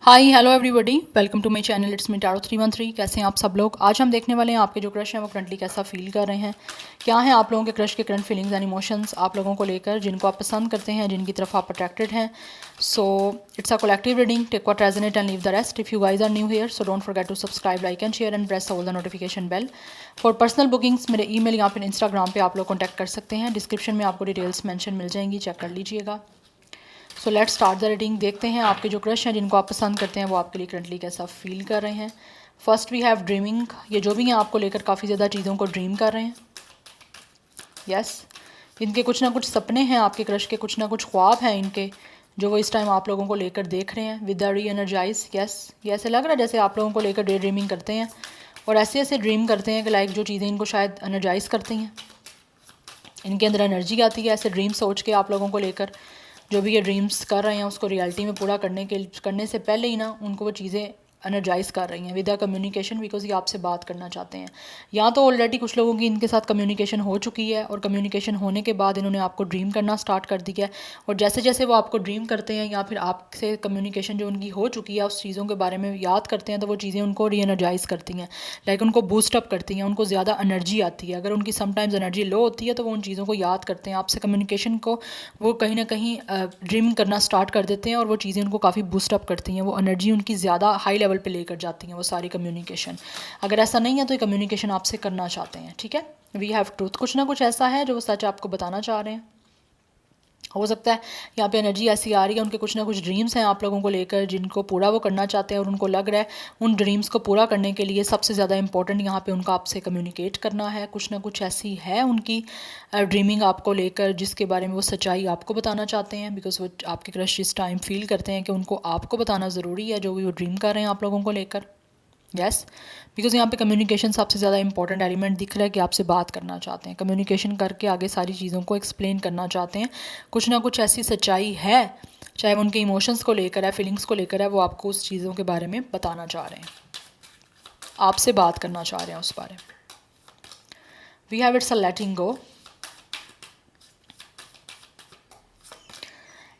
Hi hello everybody, welcome to my channel. It's me Taro 313। कैसे हैं आप सब लोग। आज हम देखने वाले हैं आपके जो क्रश हैं वो करंटली कैसा फील कर रहे हैं, क्या हैं आप लोगों के क्रश के करंट फीलिंग्स एंड इमोशंस आप लोगों को लेकर, जिनको आप पसंद करते हैं, जिनकी तरफ आप अट्रैक्टेड हैं। So it's a collective reading, take what resonate and leave the rest. If you guys are new here so don't forget to subscribe, like and share and press all the notification bell. For personal bookings मेरे email या फिर Instagram पे आप लोग contact कर सकते हैं। Description में आपको डिटेल्स मेंशन मिल जाएंगी, चेक कर लीजिएगा। So let's start the reading. देखते हैं आपके जो क्रश हैं, जिनको आप पसंद करते हैं, वो आपके लिए करंटली कैसा फील कर रहे हैं। First we have dreaming. ये जो भी हैं आपको लेकर काफ़ी ज़्यादा चीज़ों को ड्रीम कर रहे हैं। यस, इनके कुछ ना कुछ सपने हैं, आपके क्रश के कुछ ना कुछ ख्वाब हैं इनके, जो वो इस टाइम आप लोगों को लेकर देख रहे हैं विद द री एनर्जाइज। यस, ये ऐसे लग रहा है जैसे आप लोगों को लेकर डे ड्रीमिंग करते हैं और ऐसे ऐसे ड्रीम करते हैं कि लाइक जो चीज़ें इनको शायद एनर्जाइज करती हैं, इनके अंदर एनर्जी आती है ऐसे ड्रीम सोच के आप लोगों को लेकर। जो भी ये ड्रीम्स कर रहे हैं उसको रियलिटी में पूरा करने से पहले ही ना उनको वो चीज़ें एनर्जाइज कर रही हैं विद द कम्युनिकेशन, बिकॉज ये आपसे बात करना चाहते हैं। या तो ऑलरेडी कुछ लोगों की इनके साथ कम्युनिकेशन हो चुकी है और कम्युनिकेशन होने के बाद इन्होंने आपको ड्रीम करना स्टार्ट कर दिया है, और जैसे जैसे वो आपको ड्रीम करते हैं या फिर आपसे कम्युनिकेशन जो उनकी हो चुकी है उस चीज़ों के बारे में याद करते हैं, तो वो चीज़ें उनको री एनर्जाइज करती हैं, लाइक उनको बूस्ट अप करती हैं, उनको ज़्यादा एनर्जी आती है। अगर उनकी समटाइम्स एनर्जी लो होती है तो वो उन चीज़ों को याद करते हैं, आपसे कम्युनिकेशन को वो कहीं ना कहीं ड्रीम करना स्टार्ट कर देते हैं, और वो चीज़ें उनको काफ़ी बूस्ट अप करती हैं, वो एनर्जी उनकी ज़्यादा हाई लेवल पे लेकर जाती हैं वो सारी कम्युनिकेशन। अगर ऐसा नहीं है तो ये कम्युनिकेशन आपसे करना चाहते हैं, ठीक है। वी हैव ट्रूथ, कुछ ना कुछ ऐसा है जो वो सच आपको बताना चाह रहे हैं। हो सकता है यहाँ पे एनर्जी ऐसी आ रही है, उनके कुछ ना कुछ ड्रीम्स हैं आप लोगों को लेकर, जिनको पूरा वो करना चाहते हैं, और उनको लग रहा है उन ड्रीम्स को पूरा करने के लिए सबसे ज़्यादा इंपॉर्टेंट यहाँ पे उनका आपसे कम्युनिकेट करना है। कुछ ना कुछ ऐसी है उनकी ड्रीमिंग आपको लेकर जिसके बारे में वो सच्चाई आपको बताना चाहते हैं, बिकॉज वो आपके क्रश इस टाइम फील करते हैं कि उनको आपको बताना ज़रूरी है जो भी वो ड्रीम कर रहे हैं आप लोगों को लेकर। यस, बिकॉज यहाँ पे कम्युनिकेशन सबसे ज़्यादा इंपॉर्टेंट एलिमेंट दिख रहा है कि आपसे बात करना चाहते हैं, कम्युनिकेशन करके आगे सारी चीज़ों को एक्सप्लेन करना चाहते हैं। कुछ ना कुछ ऐसी सच्चाई है, चाहे वो उनके इमोशंस को लेकर है, फीलिंग्स को लेकर है, वो आपको उस चीज़ों के बारे में बताना चाह रहे हैं, आपसे बात करना चाह रहे हैं उस बारे में। We have it's a letting go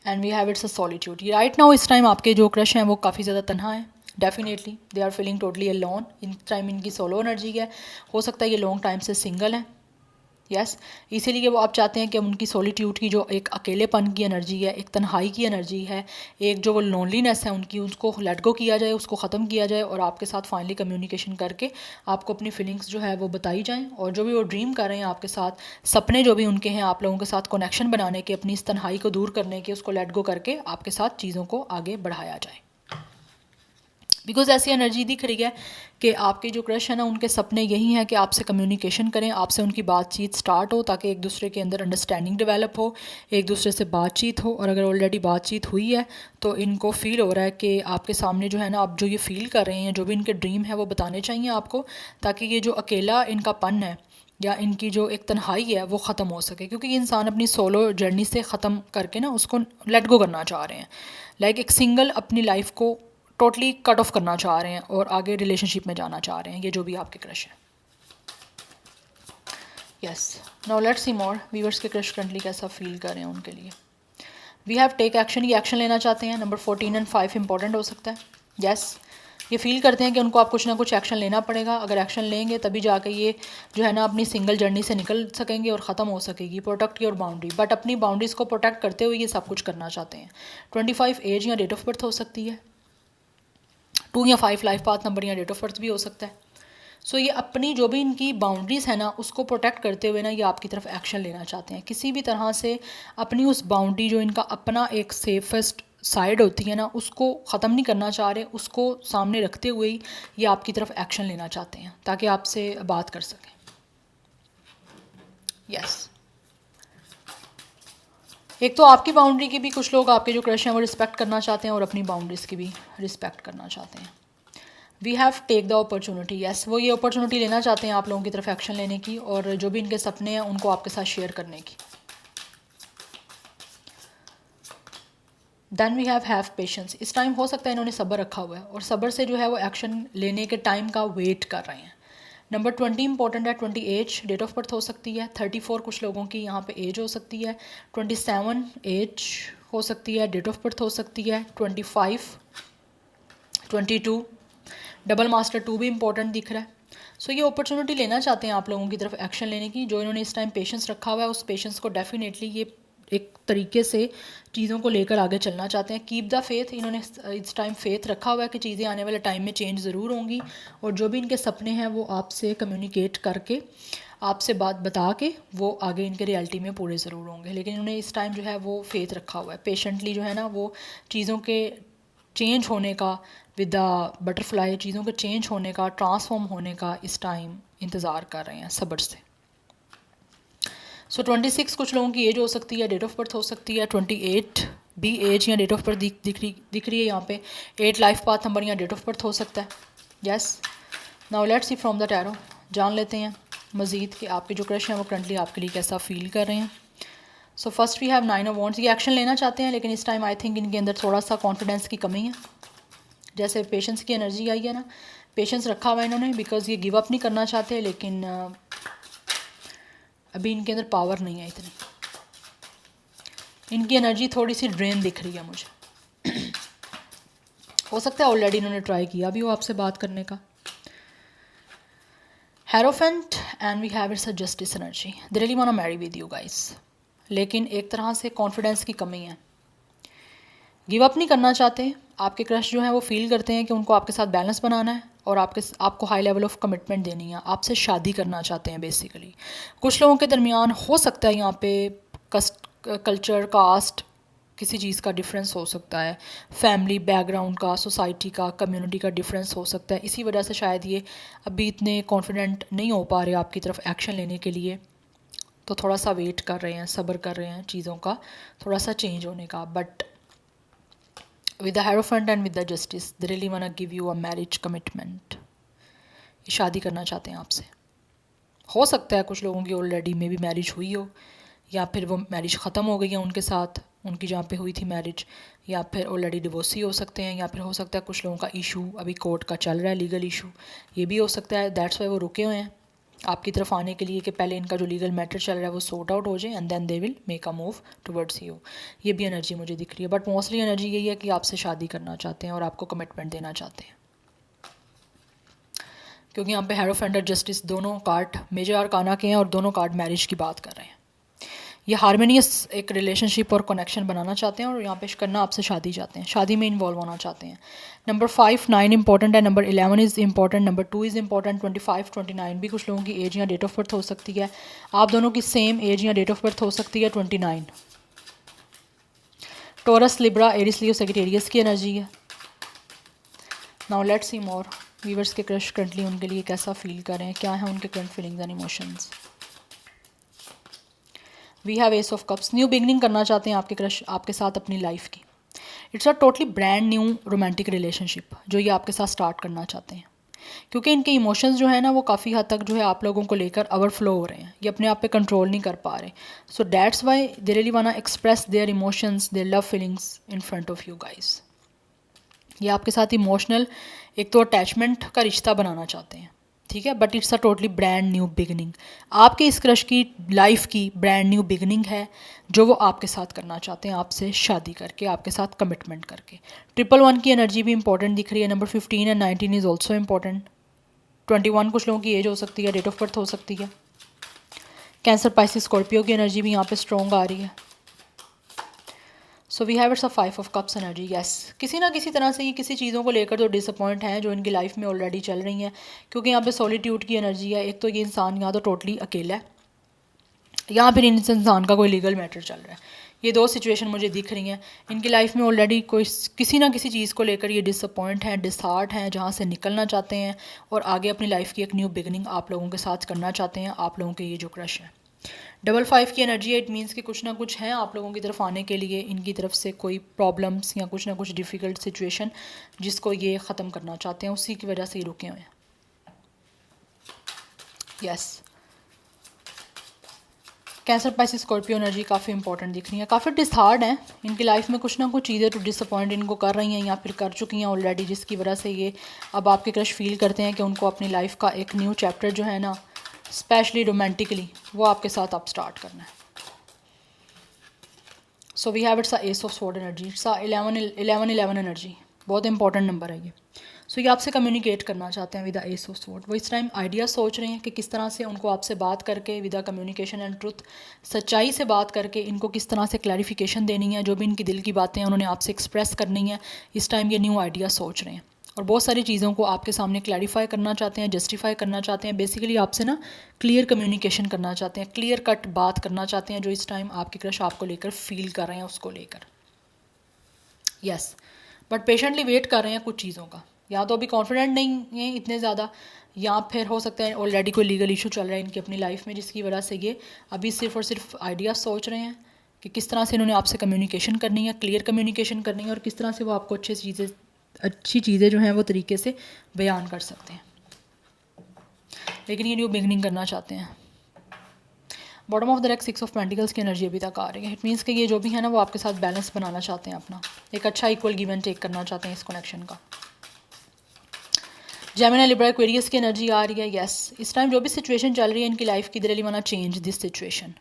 and we have it's a solitude. Right now इस टाइम आपके जो क्रश हैं वो काफ़ी ज़्यादा तन्हा है। Definitely they are feeling totally alone. इन टाइम इनकी सोलो एनर्जी है, हो सकता है ये लॉन्ग टाइम से सिंगल है। यस, इसीलिए वो आप चाहते हैं कि उनकी सॉलिट्यूड की जो एक अकेलेपन की एनर्जी है, एक तन्हाई की एनर्जी है, एक जो वो लोनलीनेस है उनकी, उसको लेट गो किया जाए, उसको ख़त्म किया जाए, और आपके साथ फाइनली कम्युनिकेशन करके आपको अपनी फीलिंग्स जो है वो बताई जाएं, और जो भी वो ड्रीम कर रहे हैं आपके साथ, सपने जो भी उनके हैं आप लोगों के साथ कनेक्शन बनाने के, अपनी इस तन्हाई को दूर करने के, उसको लेट गो करके आपके साथ चीज़ों को आगे बढ़ाया जाए। बिकॉज ऐसी एनर्जी दिख रही है कि आपके जो क्रश है ना, उनके सपने यही हैं कि आपसे कम्युनिकेशन करें, आपसे उनकी बातचीत स्टार्ट हो, ताकि एक दूसरे के अंदर अंडरस्टैंडिंग डेवलप हो, एक दूसरे से बातचीत हो। और अगर ऑलरेडी बातचीत हुई है तो इनको फील हो रहा है कि आपके सामने जो है ना, आप जो ये फील कर रहे हैं, जो भी इनके ड्रीम है वो बताने चाहिए आपको, ताकि ये जो अकेला इनका पन है या इनकी जो एक तन्हाई है वो ख़त्म हो सके। क्योंकि ये इंसान अपनी सोलो जर्नी से ख़त्म करके ना उसको लेट गो करना चाह रहे हैं, लाइक एक सिंगल अपनी लाइफ को टोटली कट ऑफ करना चाह रहे हैं और आगे रिलेशनशिप में जाना चाह रहे हैं, ये जो भी आपके क्रश है। Yes, now let's see more viewers के क्रश करंटली कैसा फील कर रहे हैं उनके लिए। वी हैव टेक एक्शन, ये एक्शन लेना चाहते हैं। नंबर 14 एंड 5 इंपॉर्टेंट हो सकता है। यस, ये फील करते हैं कि उनको आप कुछ ना कुछ एक्शन लेना पड़ेगा, अगर एक्शन लेंगे तभी जाके ये जो है ना अपनी सिंगल जर्नी से निकल सकेंगे और ख़त्म हो सकेगी। प्रोटेक्ट योर बाउंड्री, बट अपनी बाउंड्रीज़ को प्रोटेक्ट करते हुए ये सब कुछ करना चाहते हैं। 25 एज या डेट ऑफ बर्थ हो सकती है, 2 या 5 लाइफ पाथ नंबर या डेट ऑफ बर्थ भी हो सकता है। सो ये अपनी जो भी इनकी बाउंड्रीज़ है ना उसको प्रोटेक्ट करते हुए ना ये आपकी तरफ एक्शन लेना चाहते हैं, किसी भी तरह से अपनी उस बाउंड्री जो इनका अपना एक सेफेस्ट साइड होती है ना उसको ख़त्म नहीं करना चाह रहे, उसको सामने रखते हुए ही ये आपकी तरफ एक्शन लेना चाहते हैं ताकि आपसे बात कर सकें। यस, एक तो आपकी बाउंड्री की भी कुछ लोग आपके जो क्रश हैं वो रिस्पेक्ट करना चाहते हैं और अपनी बाउंड्रीज़ की भी रिस्पेक्ट करना चाहते हैं। We have take the opportunity, yes, वो ये अपॉर्चुनिटी लेना चाहते हैं आप लोगों की तरफ एक्शन लेने की, और जो भी इनके सपने हैं उनको आपके साथ शेयर करने की। देन वी हैव पेशेंस, इस टाइम हो सकता है इन्होंने सब्र रखा हुआ है और सब्र से जो है वो एक्शन लेने के टाइम का वेट कर रहे हैं। नंबर 20 इंपॉर्टेंट है। 20 एज, डेट ऑफ बर्थ हो सकती है। 34 कुछ लोगों की यहाँ पे एज हो सकती है। 27 एज हो सकती है, डेट ऑफ बर्थ हो सकती है। 25 22 डबल मास्टर 2 भी इंपॉर्टेंट दिख रहा है। सो ये अपॉर्चुनिटी लेना चाहते हैं आप लोगों की तरफ एक्शन लेने की। जो इन्होंने इस टाइम पेशेंस रखा हुआ है उस पेशेंस को डेफिनेटली ये एक तरीके से चीज़ों को लेकर आगे चलना चाहते हैं। कीप द फेथ, इन्होंने इस टाइम फेथ रखा हुआ है कि चीज़ें आने वाले टाइम में चेंज ज़रूर होंगी और जो भी इनके सपने हैं वो आपसे कम्युनिकेट करके आपसे बात बता के वो आगे इनके रियलिटी में पूरे ज़रूर होंगे। लेकिन इन्होंने इस टाइम जो है वो फेथ रखा हुआ है, पेशेंटली जो है ना वो चीज़ों के चेंज होने का, विद द बटरफ्लाई चीज़ों के चेंज होने का, ट्रांसफॉर्म होने का इस टाइम इंतज़ार कर रहे हैं सब्र से। सो 26 कुछ लोगों की एज हो सकती है, डेट ऑफ बर्थ हो सकती है 28 भी एज या डेट ऑफ बर्थ दिख रही है यहाँ पे। 8 लाइफ पाथ नंबर या डेट ऑफ बर्थ हो सकता है। Yes, now let's C from the tarot, जान लेते हैं मज़ीद कि आपके जो क्रश हैं वो करंटली आपके लिए कैसा फील कर रहे हैं। So first we have 9 of wands. ये एक्शन लेना चाहते हैं लेकिन इस टाइम आई थिंक इनके अंदर थोड़ा सा कॉन्फिडेंस की कमी है। जैसे पेशेंस की एनर्जी आई है ना, पेशेंस रखा हुआ है इन्होंने बिकॉज ये गिव अप नहीं करना चाहते, लेकिन अभी इनके अंदर पावर नहीं है इतनी। इनकी एनर्जी थोड़ी सी ड्रेन दिख रही है मुझे। हो सकता है ऑलरेडी इन्होंने ट्राई किया भी हो आपसे बात करने का। Hierophant and we have it's a justice energy. They really want to marry with you guys, लेकिन एक तरह से कॉन्फिडेंस की कमी है। गिव अप नहीं करना चाहते। आपके क्रश जो है वो फील करते हैं कि उनको आपके साथ बैलेंस बनाना है और आपको हाई लेवल ऑफ कमिटमेंट देनी है, आपसे शादी करना चाहते हैं बेसिकली। कुछ लोगों के दरमियान हो सकता है यहाँ पे कल्चर, कास्ट, किसी चीज़ का डिफरेंस हो सकता है, फैमिली बैकग्राउंड का, सोसाइटी का, कम्युनिटी का डिफरेंस हो सकता है। इसी वजह से शायद ये अभी इतने कॉन्फिडेंट नहीं हो पा रहे आपकी तरफ एक्शन लेने के लिए, तो थोड़ा सा वेट कर रहे हैं, सब्र कर रहे हैं चीज़ों का थोड़ा सा चेंज होने का। But with the hierophant and with the justice they really want to give you a marriage commitment. ये शादी करना चाहते हैं आपसे। हो सकता है कुछ लोगों की ऑलरेडी मे बी मैरिज हुई हो, या फिर वो मैरिज ख़त्म हो गई है उनके साथ, उनकी जहाँ पे हुई थी मैरिज, या फिर ऑलरेडी डिवोर्स ही हो सकते हैं, या फिर हो सकता है कुछ लोगों का इशू अभी कोर्ट का चल रहा है, लीगल इशू, ये भी हो सकता है। दैट्स वाई वो रुके हुए हैं आपकी तरफ आने के लिए कि पहले इनका जो लीगल मैटर चल रहा है वो सॉर्ट आउट हो जाए and then they will make a move towards you. ये भी एनर्जी मुझे दिख रही है, बट मोस्टली एनर्जी यही है कि आपसे शादी करना चाहते हैं और आपको कमिटमेंट देना चाहते हैं, क्योंकि यहाँ पे हेरोफेंट और जस्टिस दोनों कार्ड मेजर आर्काना के हैं और दोनों कार्ड मैरिज की बात कर रहे हैं। ये हारमोनियस एक रिलेशनशिप और कनेक्शन बनाना चाहते हैं और यहाँ पे करना आपसे शादी चाहते हैं, शादी में इन्वॉल्व होना चाहते हैं। नंबर 5 9 इंपॉर्टेंट है, number 11 is important, number 2 is important, 25 29 भी कुछ लोगों की एज या डेट ऑफ बर्थ हो सकती है। आप दोनों की सेम एज या डेट ऑफ बर्थ हो सकती है 29। Taurus, Libra, Aries, Leo, Sagittarius की एनर्जी है। Now let's see more viewers के क्रश करंटली उनके लिए कैसा फील कर रहे हैं, क्या है उनके current feelings and emotions. We have ace of cups. New beginning करना चाहते हैं आपके क्रश आपके साथ अपनी लाइफ की। It's a totally brand new romantic relationship जो ये आपके साथ स्टार्ट करना चाहते हैं, क्योंकि इनके इमोशंस जो है ना वो काफ़ी हद तक जो है आप लोगों को लेकर ओवरफ्लो हो रहे हैं, ये अपने आप पे कंट्रोल नहीं कर पा रहे। So that's why they really want to express their emotions, their love feelings in front of you guys. ये आपके साथ इमोशनल एक तो अटैचमेंट का रिश्ता बनाना चाहते हैं, ठीक है, but it's a totally brand new beginning. आपके इस क्रश की लाइफ की ब्रांड न्यू बिगनिंग है जो वो आपके साथ करना चाहते हैं, आपसे शादी करके, आपके साथ कमिटमेंट करके। 111 की एनर्जी भी इंपॉर्टेंट दिख रही है। Number 15 and 19 is also important. 21 कुछ लोगों की एज हो सकती है, डेट ऑफ बर्थ हो सकती है। कैंसर, पाइसिस, स्कॉर्पियो की एनर्जी भी यहाँ पे स्ट्रॉन्ग आ रही है। So we have it's a 5 of cups energy. Yes, किसी ना किसी तरह से ये किसी चीज़ों को लेकर तो डिसअपॉइंट हैं जो इनकी लाइफ में ऑलरेडी चल रही हैं, क्योंकि यहाँ पे सॉलिट्यूड की एनर्जी है। एक तो ये इंसान यहाँ तो टोटली अकेला है, यहाँ फिर इस इंसान का कोई लीगल मैटर चल रहा है। ये दो सिचुएशन मुझे दिख रही हैं। इनकी लाइफ में ऑलरेडी कोई किसी ना किसी चीज़ को लेकर ये डिसअपॉइंट हैं, डिसहार्ट हैं, जहाँ से निकलना चाहते हैं और आगे अपनी लाइफ की एक न्यू बिगनिंग आप लोगों के साथ करना चाहते हैं, आप लोगों के ये जो क्रश है। 55 की एनर्जी है, इट मीन्स कि कुछ ना कुछ है आप लोगों की तरफ आने के लिए, इनकी तरफ से कोई प्रॉब्लम्स या कुछ ना कुछ डिफ़िकल्ट सिचुएशन जिसको ये ख़त्म करना चाहते हैं, उसी की वजह से ये रुके हुए हैं। Yes, cancer, Pisces, Scorpio energy काफ़ी इंपॉर्टेंट दिख रही है, काफ़ी डिसहार्ड हैं। इनकी लाइफ में कुछ ना कुछ चीज़ें तो डिसअपॉइंट इनको कर रही हैं या फिर कर चुकी हैं ऑलरेडी, जिसकी वजह से ये अब आपके क्रश फील करते हैं कि उनको अपनी लाइफ का एक न्यू चैप्टर जो है ना, स्पेशली रोमांटिकली, वो आपके साथ आप स्टार्ट करना है। So we have it's a ace of sword energy, it's a 11 energy. बहुत इंपॉर्टेंट नंबर है ये। सो ये आपसे कम्युनिकेट करना चाहते हैं with the ace of sword. वो इस टाइम आइडिया सोच रहे हैं कि किस तरह से उनको आपसे बात करके with the communication and truth, सच्चाई से बात करके इनको किस तरह से क्लैरिफिकेशन देनी है, जो भी इनकी दिल की बातें हैं उन्होंने आपसे एक्सप्रेस करनी है। इस टाइम ये न्यू आइडिया सोच रहे हैं और बहुत सारी चीज़ों को आपके सामने क्लैरिफाई करना चाहते हैं, जस्टिफाई करना चाहते हैं। बेसिकली आपसे ना क्लियर कम्युनिकेशन करना चाहते हैं, क्लियर कट बात करना चाहते हैं, जो इस टाइम आपके क्रश आपको लेकर फील कर रहे हैं उसको लेकर। यस, बट पेशेंटली वेट कर रहे हैं कुछ चीज़ों का। या तो अभी कॉन्फिडेंट नहीं है इतने ज़्यादा, या फिर हो सकता है ऑलरेडी कोई लीगल इशू चल रहा है इनकी अपनी लाइफ में, जिसकी वजह से ये अभी सिर्फ और सिर्फ आइडिया सोच रहे हैं कि किस तरह से इन्होंने आपसे कम्युनिकेशन करनी है, क्लियर कम्युनिकेशन करनी है, और किस तरह से वो आपको अच्छी चीज़ें जो हैं वो तरीके से बयान कर सकते हैं। लेकिन ये न्यू बिगनिंग करना चाहते हैं। Bottom of the deck 6 of pentacles की एनर्जी अभी तक आ रही है। इट मीन्स कि ये जो भी है ना वो आपके साथ बैलेंस बनाना चाहते हैं, अपना एक अच्छा इक्वल गिव एंड टेक करना चाहते हैं इस कनेक्शन का। जेमिनी, लिब्रा, एक्वेरियस की एनर्जी आ रही है। यस, इस टाइम जो भी सिचुएशन चल रही है इनकी लाइफ की, they really want to change this situation.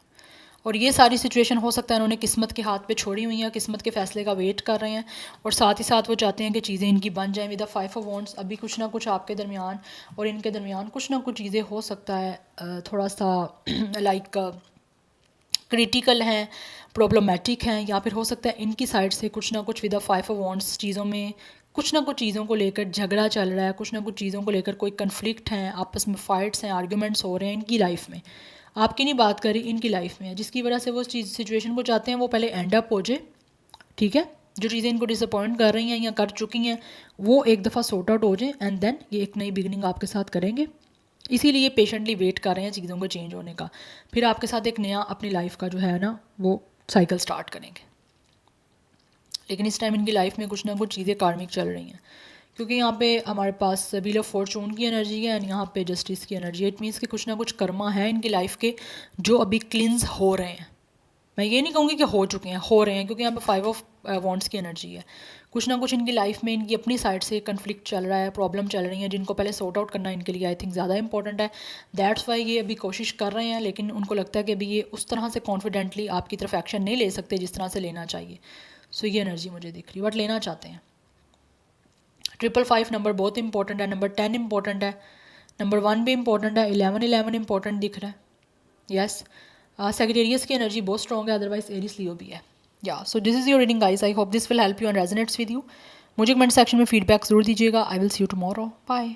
और ये सारी सिचुएशन हो सकता है इन्होंने किस्मत के हाथ पे छोड़ी हुई हैं, किस्मत के फैसले का वेट कर रहे हैं, और साथ ही साथ वो चाहते हैं कि चीज़ें इनकी बन जाएं विद द 5 ऑफ वॉन्ड्स। अभी कुछ ना कुछ आपके दरमियान और इनके दरमियान कुछ ना कुछ चीज़ें हो सकता है थोड़ा सा लाइक क्रिटिकल हैं, प्रॉब्लमेटिक हैं, या फिर हो सकता है इनकी साइड से कुछ ना कुछ विद द 5 ऑफ वॉन्ड्स चीज़ों में कुछ ना कुछ चीज़ों को लेकर झगड़ा चल रहा है, कुछ ना कुछ चीज़ों को लेकर कोई कन्फ्लिक्ट हैं, आपस में फ़ाइट्स हैं, आर्ग्यूमेंट्स हो रहे हैं इनकी लाइफ में। आपकी नहीं बात करी, इनकी लाइफ में है, जिसकी वजह से वो चीज़ सिचुएशन को चाहते हैं वो पहले एंड अप हो जाए। ठीक है, जो चीज़ें इनको डिसअपॉइंट कर रही हैं या कर चुकी हैं वो एक दफ़ा सॉर्ट आउट हो जाए, एंड देन ये एक नई बिगनिंग आपके साथ करेंगे। इसीलिए पेशेंटली वेट कर रहे हैं चीज़ों को चेंज होने का, फिर आपके साथ एक नया अपनी लाइफ का जो है ना वो साइकिल स्टार्ट करेंगे। लेकिन इस टाइम इनकी लाइफ में कुछ ना कुछ चीज़ें कार्मिक चल रही हैं, क्योंकि यहाँ पे हमारे पास व्हील ऑफ फॉर्चून की एनर्जी है एंड यहाँ पे जस्टिस की एनर्जी है। इट मीन्स कि कुछ ना कुछ कर्मा है इनकी लाइफ के जो अभी क्लिन्स हो रहे हैं। मैं ये नहीं कहूँगी कि हो चुके हैं, हो रहे हैं, क्योंकि यहाँ पे 5 ऑफ वॉन्ड्स की एनर्जी है। कुछ ना कुछ इनकी लाइफ में इनकी अपनी साइड से कन्फ्लिक्ट चल रहा है, प्रॉब्लम चल रही है, जिनको पहले सॉर्ट आउट करना इनके लिए आई थिंक ज़्यादा इंपॉर्टेंट है। दैट्स वाई ये अभी कोशिश कर रहे हैं, लेकिन उनको लगता है कि अभी ये उस तरह से कॉन्फिडेंटली आपकी तरफ एक्शन नहीं ले सकते जिस तरह से लेना चाहिए। सो ये एनर्जी मुझे दिख रही है, बट लेना चाहते हैं। 555 नंबर बहुत इंपॉर्टेंट है, नंबर 10 इंपॉर्टेंट है, नंबर 1 भी इंपॉर्टेंट है, 11 इंपॉर्टेंट दिख रहा है। यस, सेक्रेटेरियस की एनर्जी बहुत स्ट्रॉग है, अदरवाइज एरिस लियो भी है। या so this is your reading guys, I hope this will help you and resonates with you. मुझे कमेंट सेक्शन में फीडबैक जरूर दीजिएगा। I will see you tomorrow, bye.